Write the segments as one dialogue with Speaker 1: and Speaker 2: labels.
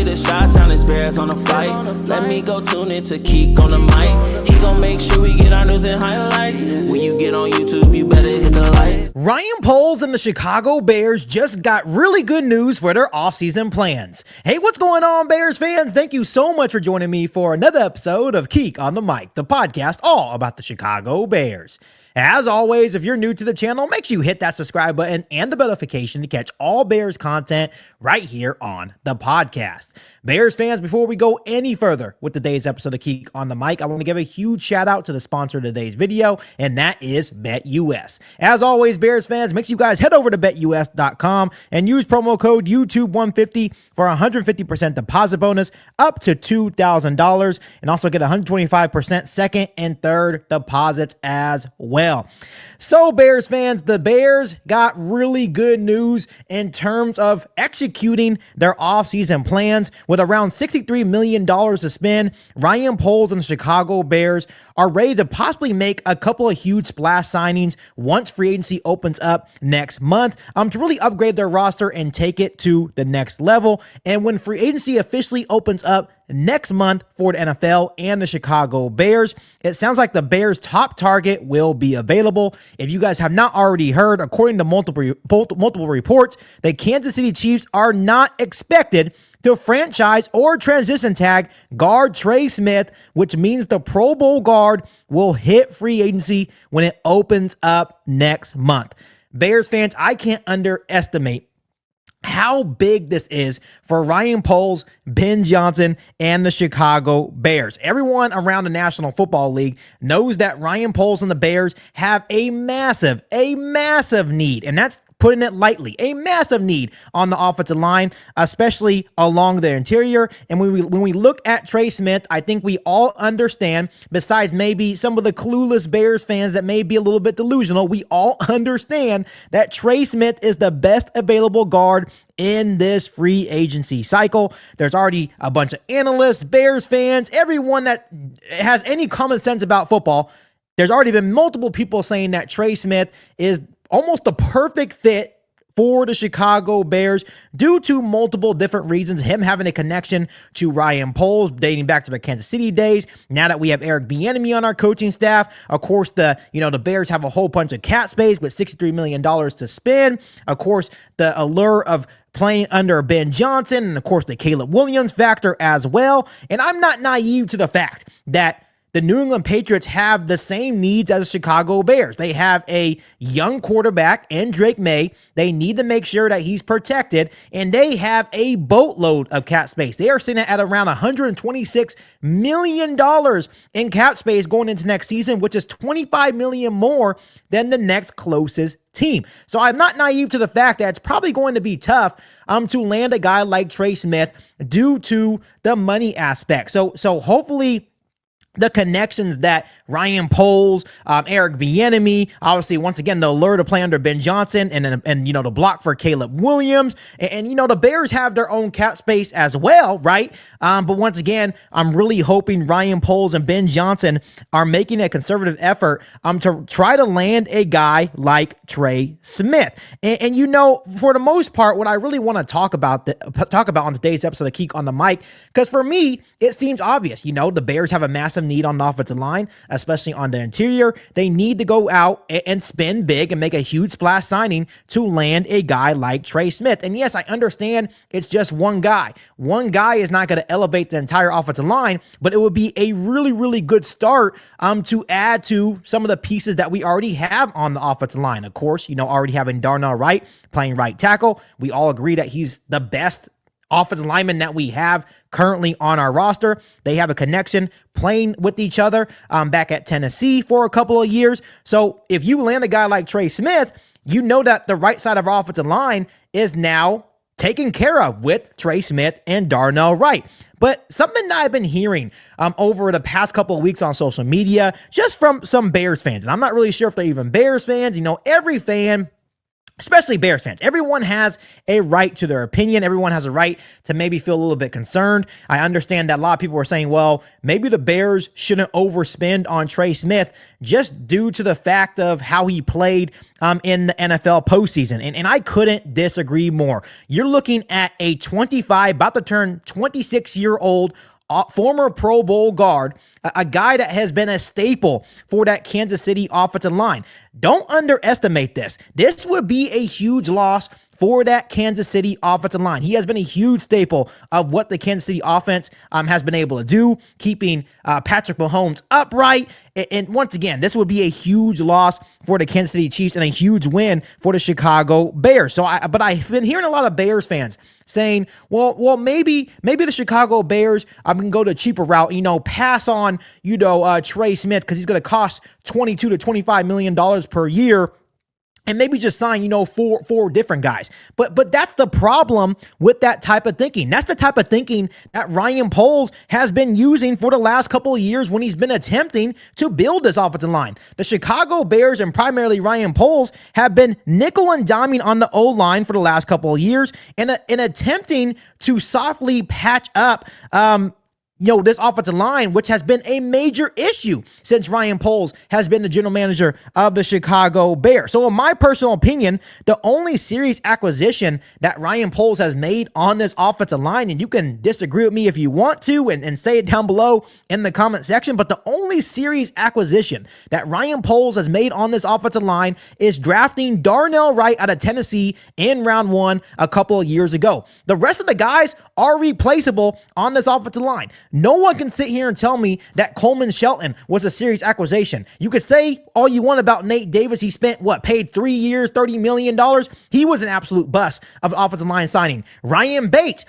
Speaker 1: the Chi-Town experience on the flight. Let me go tune in to Keek on the mic. He gon' make sure we get our news and highlights. When you get on YouTube, you better hit the like.
Speaker 2: Ryan Poles and the Chicago Bears just got really good news for their offseason plans. Hey, what's going on, Bears fans? Thank you so much for joining me for another episode of Keek on the Mic, the podcast all about the Chicago Bears. As always, if you're new to the channel, make sure you hit that subscribe button and the notification to catch all Bears content right here on the podcast. Bears fans, before we go any further with today's episode of Keek on the Mic, I want to give a huge shout out to the sponsor of today's video, and that is BetUS. As always, Bears fans, make sure you guys head over to betus.com and use promo code YouTube150 for a 150% deposit bonus up to $2,000, and also get 125% second and third deposits as well. So, Bears fans, the Bears got really good news in terms of executing their offseason plans. With around $63 million to spend, Ryan Poles and the Chicago Bears are ready to possibly make a couple of huge splash signings once free agency opens up next month to really upgrade their roster and take it to the next level. And when free agency officially opens up next month for the NFL and the Chicago Bears, it sounds like the Bears' top target will be available. If you guys have not already heard, according to multiple reports, the Kansas City Chiefs are not expected to franchise or transition tag guard Trey Smith, which means the Pro Bowl guard will hit free agency when it opens up next month. Bears fans, I can't underestimate how big this is for Ryan Poles, Ben Johnson, and the Chicago Bears. Everyone around the National Football League knows that Ryan Poles and the Bears have a massive need, and that's putting it lightly, a massive need on the offensive line, especially along the interior. And when we look at Trey Smith, I think we all understand, besides maybe some of the clueless Bears fans that may be a little bit delusional, we all understand that Trey Smith is the best available guard in this free agency cycle. There's already a bunch of analysts, Bears fans, everyone that has any common sense about football. There's already been multiple people saying that Trey Smith is almost the perfect fit for the Chicago Bears due to multiple different reasons. Him having a connection to Ryan Poles dating back to the Kansas City days. Now that we have Eric Bieniemy on our coaching staff, of course, the Bears have a whole bunch of cap space with $63 million to spend. Of course, the allure of playing under Ben Johnson, and of course, the Caleb Williams factor as well. And I'm not naive to the fact that the New England Patriots have the same needs as the Chicago Bears. They have a young quarterback in Drake May. They need to make sure that he's protected, and they have a boatload of cap space. They are sitting at around $126 million in cap space going into next season, which is $25 million more than the next closest team. So I'm not naive to the fact that it's probably going to be tough to land a guy like Trey Smith due to the money aspect. So hopefully the connections that Ryan Poles, Eric Bieniemy, obviously, once again, the allure to play under Ben Johnson and the block for Caleb Williams. And the Bears have their own cap space as well, right? But once again, I'm really hoping Ryan Poles and Ben Johnson are making a conservative effort to try to land a guy like Trey Smith. And for the most part, what I really want to talk about on today's episode of Keek on the Mic, because for me, it seems obvious. The Bears have a massive need on the offensive line, especially on the interior. They need to go out and spend big and make a huge splash signing to land a guy like Trey Smith. And yes, I understand it's just one guy. One guy is not going to elevate the entire offensive line, but it would be a really, really good start to add to some of the pieces that we already have on the offensive line. Of course, already having Darnell Wright playing right tackle. We all agree that he's the best offensive lineman that we have currently on our roster. They have a connection playing with each other back at Tennessee for a couple of years. So if you land a guy like Trey Smith, you know that the right side of our offensive line is now taken care of with Trey Smith and Darnell Wright. But something that I've been hearing over the past couple of weeks on social media, just from some Bears fans, and I'm not really sure if they're even Bears fans. Every fan especially Bears fans. Everyone has a right to their opinion. Everyone has a right to maybe feel a little bit concerned. I understand that a lot of people are saying, well, maybe the Bears shouldn't overspend on Trey Smith just due to the fact of how he played in the NFL postseason. And I couldn't disagree more. You're looking at a 25, about to turn 26-year-old former Pro Bowl guard, a guy that has been a staple for that Kansas City offensive line. Don't underestimate this. This would be a huge loss for that Kansas City offensive line. He has been a huge staple of what the Kansas City offense has been able to do, keeping Patrick Mahomes upright. And once again, this would be a huge loss for the Kansas City Chiefs and a huge win for the Chicago Bears. But I've been hearing a lot of Bears fans saying, well, maybe the Chicago Bears can go the cheaper route, pass on, Trey Smith because he's going to cost $22 to $25 million per year. And maybe just sign, four different guys. But that's the problem with that type of thinking. That's the type of thinking that Ryan Poles has been using for the last couple of years when he's been attempting to build this offensive line. The Chicago Bears and primarily Ryan Poles have been nickel and diming on the O-line for the last couple of years and attempting to softly patch up this offensive line, which has been a major issue since Ryan Poles has been the general manager of the Chicago Bears. So in my personal opinion, the only serious acquisition that Ryan Poles has made on this offensive line, and you can disagree with me if you want to and say it down below in the comment section, but the only serious acquisition that Ryan Poles has made on this offensive line is drafting Darnell Wright out of Tennessee in round 1 a couple of years ago. The rest of the guys are replaceable on this offensive line. No one can sit here and tell me that Coleman Shelton was a serious acquisition. You could say all you want about Nate Davis. He spent, paid 3 years, $30 million. He was an absolute bust of an offensive line signing. Ryan Bates,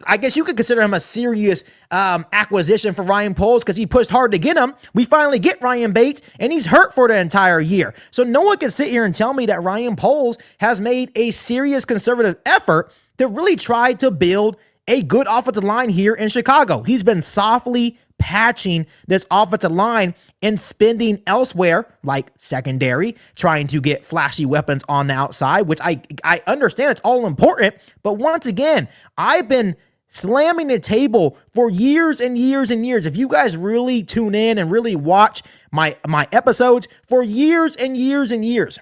Speaker 2: I guess you could consider him a serious acquisition for Ryan Poles because he pushed hard to get him. We finally get Ryan Bates, and he's hurt for the entire year. So no one can sit here and tell me that Ryan Poles has made a serious conservative effort to really try to build a good offensive line here in Chicago. He's been softly patching this offensive line and spending elsewhere, like secondary, trying to get flashy weapons on the outside, which I understand it's all important. But once again, I've been slamming the table for years and years and years. If you guys really tune in and really watch my episodes for years and years and years,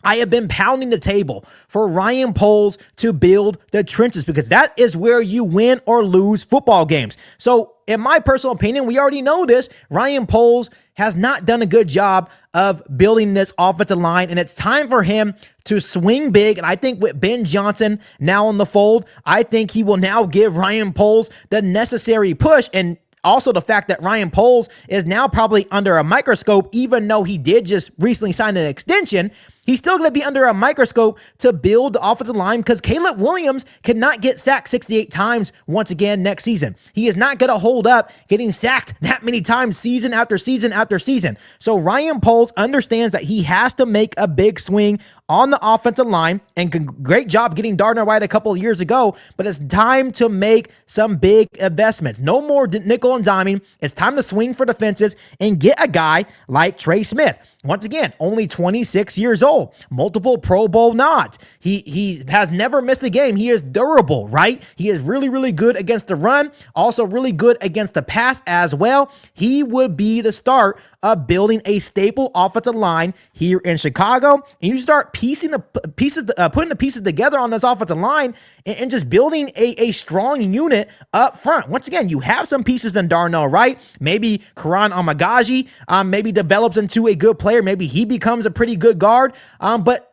Speaker 2: I have been pounding the table for Ryan Poles to build the trenches because that is where you win or lose football games. So in my personal opinion, we already know this. Ryan Poles has not done a good job of building this offensive line, and it's time for him to swing big. And I think with Ben Johnson now in the fold, I think he will now give Ryan Poles the necessary push. And also the fact that Ryan Poles is now probably under a microscope, even though he did just recently sign an extension, he's still going to be under a microscope to build the offensive line because Caleb Williams cannot get sacked 68 times once again next season. He is not going to hold up getting sacked that many times season after season after season. So Ryan Poles understands that he has to make a big swing on the offensive line, and great job getting Darnell Wright a couple of years ago, but it's time to make some big investments. No more nickel and diming. It's time to swing for the fences and get a guy like Trey Smith. Once again, only 26 years old, multiple Pro Bowl nods. He has never missed a game. He is durable, right? He is really, really good against the run, also really good against the pass as well. He would be the start of building a staple offensive line here in Chicago. And you start putting the pieces together on this offensive line and just building a strong unit up front. Once again, you have some pieces in Darnell Wright. Maybe Karan Amagaji maybe develops into a good player. Maybe he becomes a pretty good guard. But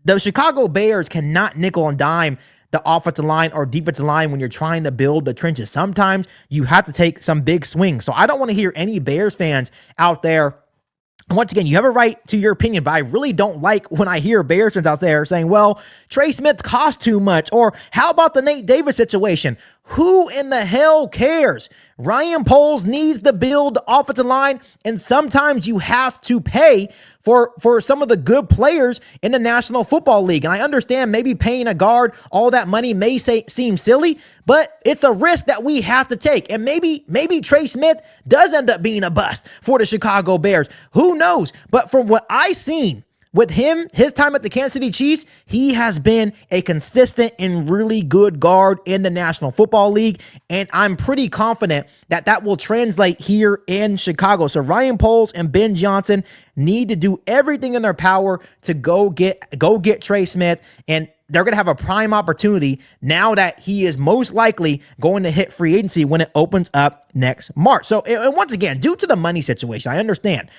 Speaker 2: the Chicago Bears cannot nickel and dime the offensive line or defensive line when you're trying to build the trenches. Sometimes you have to take some big swings. So I don't want to hear any Bears fans out there. Once again, you have a right to your opinion, but I really don't like when I hear Bears fans out there saying, well, Trey Smith costs too much, or how about the Nate Davis situation? Who in the hell cares? Ryan Poles needs to build the offensive line, and sometimes you have to pay for some of the good players in the National Football League. And I understand maybe paying a guard all that money may seem silly, but it's a risk that we have to take. And maybe Trey Smith does end up being a bust for the Chicago Bears. Who knows? But from what I've seen with him, his time at the Kansas City Chiefs, he has been a consistent and really good guard in the National Football League, and I'm pretty confident that that will translate here in Chicago. So Ryan Poles and Ben Johnson need to do everything in their power to go get Trey Smith, and they're going to have a prime opportunity now that he is most likely going to hit free agency when it opens up next March. So, and once again, due to the money situation, I understand.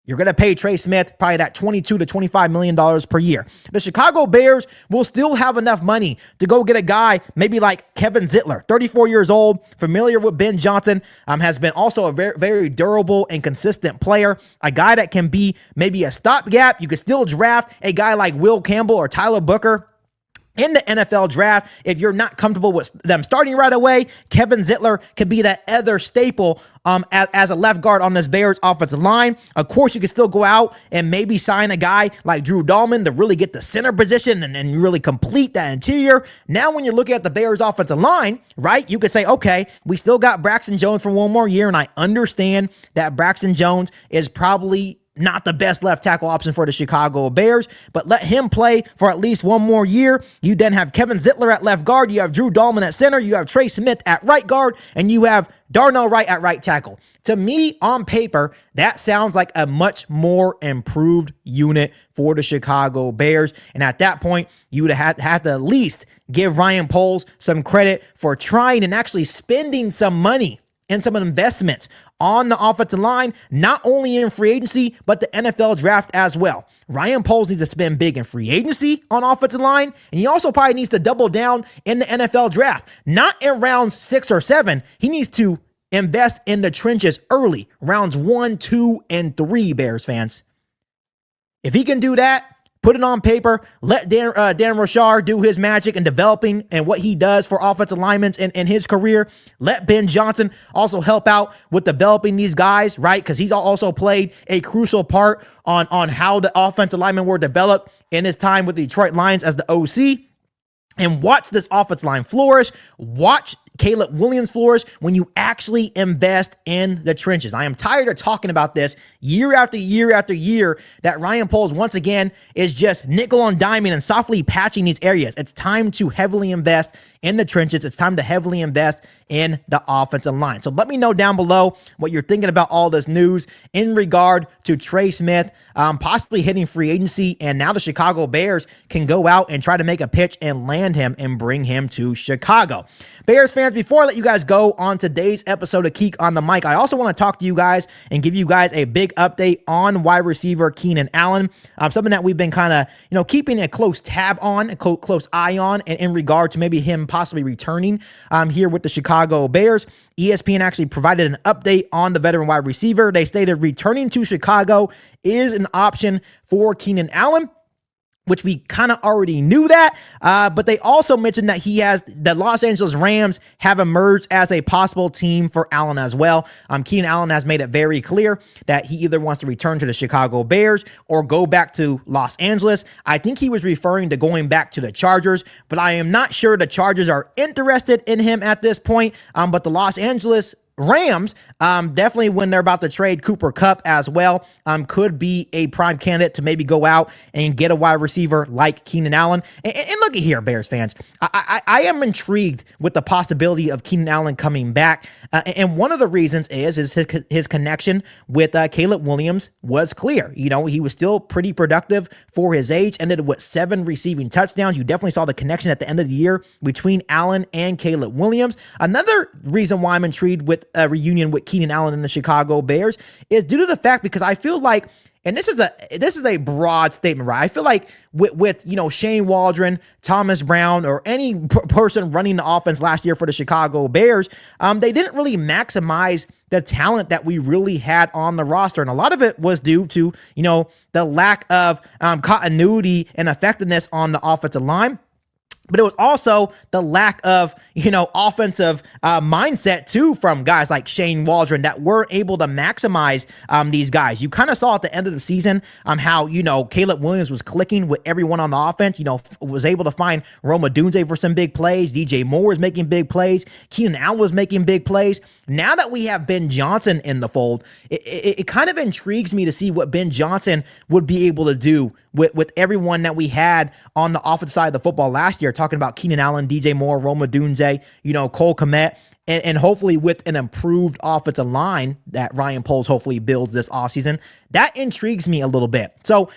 Speaker 2: You're going to pay Trey Smith probably that $22 to $25 million per year. The Chicago Bears will still have enough money to go get a guy maybe like Kevin Zittler, 34 years old, familiar with Ben Johnson, has been also a very, very durable and consistent player, a guy that can be maybe a stopgap. You could still draft a guy like Will Campbell or Tyler Booker in the NFL draft. If you're not comfortable with them starting right away, Kevin Zittler could be that other staple as a left guard on this Bears offensive line. Of course, you can still go out and maybe sign a guy like Drew Dahlman to really get the center position and really complete that interior. Now, when you're looking at the Bears offensive line, right, you could say, okay, we still got Braxton Jones for one more year, and I understand that Braxton Jones is probably not the best left tackle option for the Chicago Bears, but let him play for at least one more year. You then have Kevin Zittler at left guard. You have Drew Dahlman at center. You have Trey Smith at right guard, and you have Darnell Wright at right tackle. To me, on paper, that sounds like a much more improved unit for the Chicago Bears. And at that point, you would have to at least give Ryan Poles some credit for trying and actually spending some money and some investments on the offensive line, not only in free agency, but the NFL draft as well. Ryan Poles needs to spend big in free agency on offensive line, and he also probably needs to double down in the NFL draft. Not in rounds 6 or 7. He needs to invest in the trenches early, rounds 1, 2, and 3, Bears fans. If he can do that, put it on paper, let Dan Rochard do his magic in developing and what he does for offensive linemen in his career. Let Ben Johnson also help out with developing these guys, right? Because he's also played a crucial part on how the offensive linemen were developed in his time with the Detroit Lions as the OC. And watch this offensive line flourish. Watch Caleb Williams flourish when you actually invest in the trenches. I am tired of talking about this year after year after year that Ryan Poles, once again, is just nickel and diming and softly patching these areas. It's time to heavily invest in the trenches. It's time to heavily invest in the offensive line. So let me know down below what you're thinking about all this news in regard to Trey Smith possibly hitting free agency, and now the Chicago Bears can go out and try to make a pitch and land him and bring him to Chicago. Bears fans, before I let you guys go on today's episode of Keek on the Mic, I also want to talk to you guys and give you guys a big update on wide receiver Keenan Allen, something that we've been kind of, keeping a close tab on, a close eye on, and in regard to maybe him possibly returning here with the Chicago Bears. ESPN actually provided an update on the veteran wide receiver. They stated returning to Chicago is an option for Keenan Allen, which we kind of already knew that, but they also mentioned that the Los Angeles Rams have emerged as a possible team for Allen as well. Keenan Allen has made it very clear that he either wants to return to the Chicago Bears or go back to Los Angeles. I think he was referring to going back to the Chargers, but I am not sure the Chargers are interested in him at this point, but the Los Angeles Rams, definitely when they're about to trade Cooper Kupp as well, could be a prime candidate to maybe go out and get a wide receiver like Keenan Allen. And look at here, Bears fans, I am intrigued with the possibility of Keenan Allen coming back. And one of the reasons is his connection with Caleb Williams was clear. He was still pretty productive for his age, ended with 7 receiving touchdowns. You definitely saw the connection at the end of the year between Allen and Caleb Williams. Another reason why I'm intrigued with a reunion with Keenan Allen and the Chicago Bears is due to the fact, because I feel like, and this is a broad statement, right? I feel like with Shane Waldron, Thomas Brown, or any person running the offense last year for the Chicago Bears, they didn't really maximize the talent that we really had on the roster. And a lot of it was due to, the lack of continuity and effectiveness on the offensive line. But it was also the lack of, offensive mindset too from guys like Shane Waldron that were able to maximize these guys. You kind of saw at the end of the season how, Caleb Williams was clicking with everyone on the offense, was able to find Rome Odunze for some big plays. DJ Moore was making big plays. Keenan Allen was making big plays. Now that we have Ben Johnson in the fold, it kind of intrigues me to see what Ben Johnson would be able to do with everyone that we had on the offensive side of the football last year, talking about Keenan Allen, DJ Moore, Roma Dunze, Cole Kmet, and hopefully with an improved offensive line that Ryan Poles hopefully builds this offseason, that intrigues me a little bit. So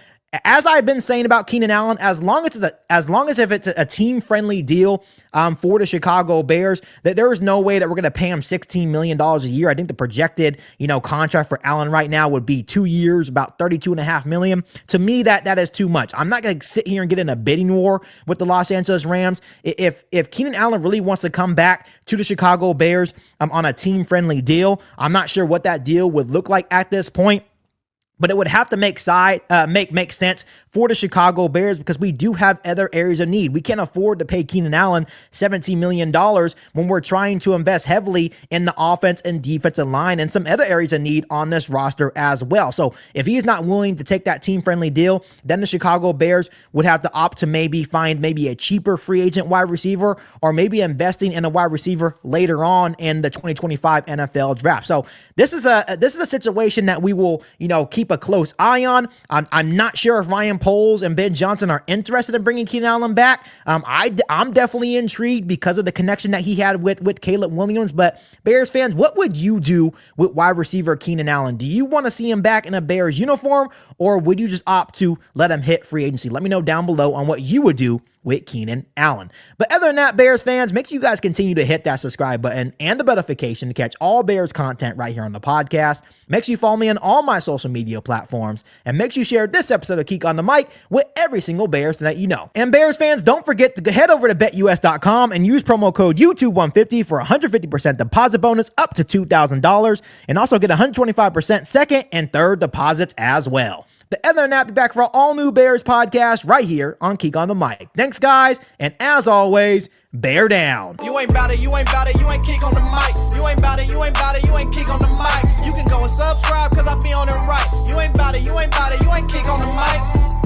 Speaker 2: as I've been saying about Keenan Allen, as long as if it's a team-friendly deal for the Chicago Bears, that there is no way that we're going to pay him $16 million a year. I think the projected, contract for Allen right now would be 2 years, about $32.5 million. To me, that is too much. I'm not going to sit here and get in a bidding war with the Los Angeles Rams. If Keenan Allen really wants to come back to the Chicago Bears on a team-friendly deal, I'm not sure what that deal would look like at this point. But it would have to make sense for the Chicago Bears because we do have other areas of need. We can't afford to pay Keenan Allen $17 million when we're trying to invest heavily in the offense and defensive line and some other areas of need on this roster as well. So if he's not willing to take that team-friendly deal, then the Chicago Bears would have to opt to maybe find a cheaper free agent wide receiver or maybe investing in a wide receiver later on in the 2025 NFL draft. So this is a situation that we will, keep a close eye on. I'm not sure if Ryan Poles and Ben Johnson are interested in bringing Keenan Allen back. I'm definitely intrigued because of the connection that he had with Caleb Williams. But Bears fans, what would you do with wide receiver Keenan Allen? Do you want to see him back in a Bears uniform, or would you just opt to let him hit free agency? Let me know down below on what you would do with Keenan Allen. But other than that, Bears fans, make sure you guys continue to hit that subscribe button and the notification to catch all Bears content right here on the podcast. Make sure you follow me on all my social media platforms, and make sure you share this episode of Geek on the Mic with every single Bears that you know. And Bears fans, don't forget to head over to betus.com and use promo code YouTube150 for 150% deposit bonus up to $2,000, and also get 125% second and third deposits as well. But other than that, be back for an all-new Bears podcast right here on Geek on the Mic. Thanks, guys, and as always, bear down.
Speaker 3: You ain't bout it, you ain't bout it, you ain't Geek on the Mic. You ain't bout it, you ain't bout it, you ain't Geek on the Mic. You can go and subscribe, cause I be on it right. You ain't bout it, you ain't bout it, you ain't Geek on the Mic.